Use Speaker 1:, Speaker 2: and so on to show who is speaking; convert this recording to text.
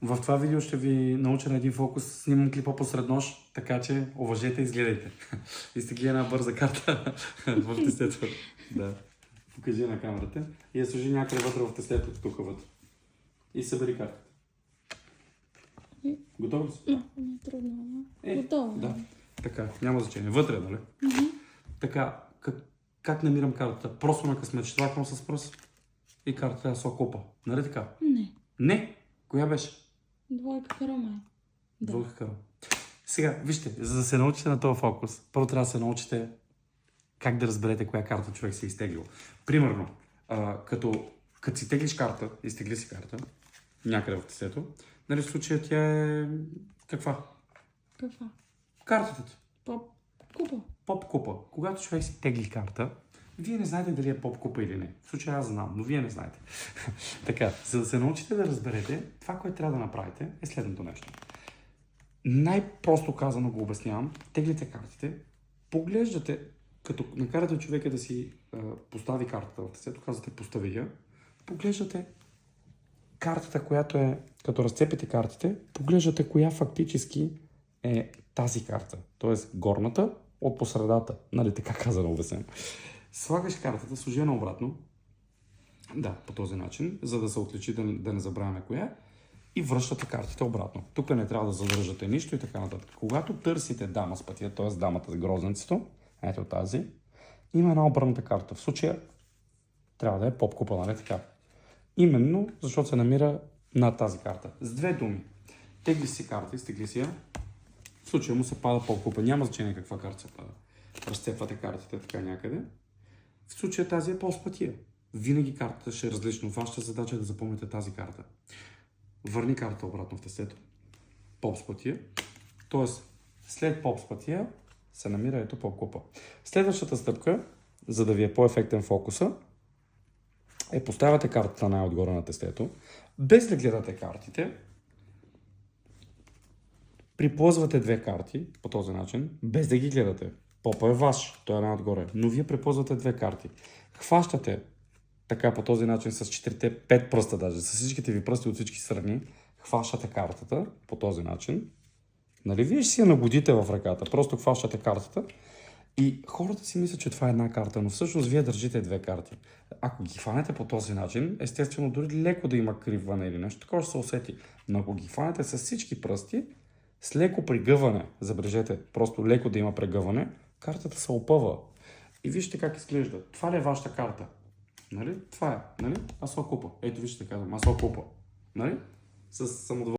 Speaker 1: В това видео ще ви науча на един фокус. Снимам клипа посред нощ, така че уважете и изгледайте. Изтегли една бърза карта в тестето. Да. Покажи на камерата. И я сложи някъде вътре в тестето, тук вътре. И събери картата. Готово ли си?
Speaker 2: Не, трудно. Готово.
Speaker 1: Да. Така, няма значение. Вътре, нали? Така, как намирам картата? Просто на късмет. Чуваквам с пръст и картата се окопа. Нали така?
Speaker 2: Не.
Speaker 1: Не! Коя беше?
Speaker 2: Двойка карамай. Да.
Speaker 1: Двойка карам. Сега, вижте, за да се научите на този фокус, първо трябва да се научите как да разберете коя карта човек се е изтеглил. Примерно, като си теглиш карта, изтегли си карта, някъде в тесето, нали в случая тя е... Каква?
Speaker 2: Каква?
Speaker 1: Картата ти.
Speaker 2: Поп-купа.
Speaker 1: Поп-купа. Когато човек си тегли карта, вие не знаете дали е поп-купа или не. В случая аз знам, но вие не знаете. Така, за да се научите да разберете, това, което трябва да направите, е следното нещо. Най-просто казано го обяснявам. Теглите картите, поглеждате, като накарате човека да си постави картата в тесето, казвате постави я, поглеждате картата, която е, като разцепите картите, поглеждате коя фактически е тази карта. Тоест горната от посредата. Нали така казано обяснено. Слагаш картата, сложи на обратно. Да, по този начин, за да се отличи, да не забравяме коя. И връщате картите обратно. Тук не трябва да задържате нищо и така нататък. Когато търсите дама с пътя, т.е. дамата с грозенцето, ето тази, има една обърната карта. В случая трябва да е поп-купа, нали така? Именно, защото се намира на тази карта. С две думи. Тегли си карта, изтегли си я. В случая му се пада поп-купа. Няма значение каква карта се пада. Разцепвате картите така някъде. В случая тази е поп-пътия. Винаги картата ще е различна. Вашата задача е да запомните тази карта. Върни картата обратно в тестето. Поп с пътия. Тоест, след поп с пътия се намира ето поп-купа. Следващата стъпка, за да ви е по-ефектен фокуса, е поставяте картата най-отгоре на тестето, без да гледате картите, приплъзвате две карти по този начин, без да ги гледате. Попа е ваш, той е най-отгоре, но вие приплъзвате две карти. Хващате така по този начин с 4-5 пръста даже, с всичките ви пръсти от всички страни, хващате картата по този начин. Нали, вие ще си я нагодите в ръката, просто хващате картата и хората си мислят, че това е една карта, но всъщност вие държите две карти. Ако ги хванете по този начин, естествено дори леко да има криване или нещо, такова ще се усети. Но ако ги хванете с всички пръсти, с леко пригъване, забележете, просто леко да има прегъване, картата се опъва. И вижте как изглежда. Това ли е вашата карта? Нали? Това е. Нали? Асо купа. Ето вижте, казвам. Асо купа. Нали? С самодоволствие.